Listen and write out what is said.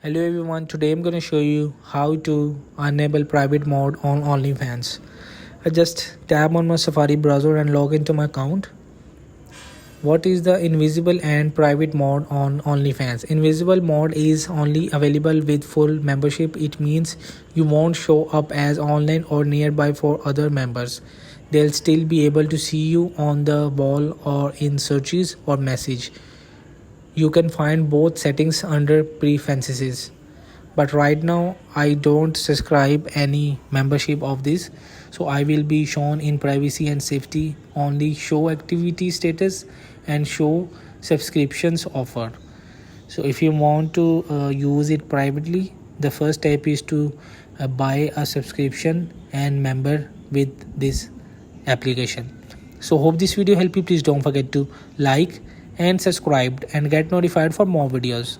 Hello everyone, today I'm going to show you how to enable private mode on OnlyFans. I just tap on my Safari browser and log into my account. What is the invisible and private mode on OnlyFans? Invisible mode is only available with full membership. It means you won't show up as online or nearby for other members. They'll still be able to see you on the wall or in searches or message. You can find both settings under preferences, but right now I don't subscribe any membership of this, so I will be shown in privacy and safety only show activity status and show subscriptions offer. So if you want to use it privately, the first step is to buy a subscription and member with this application. So hope this video help you. Please don't forget to like and subscribe and get notified for more videos.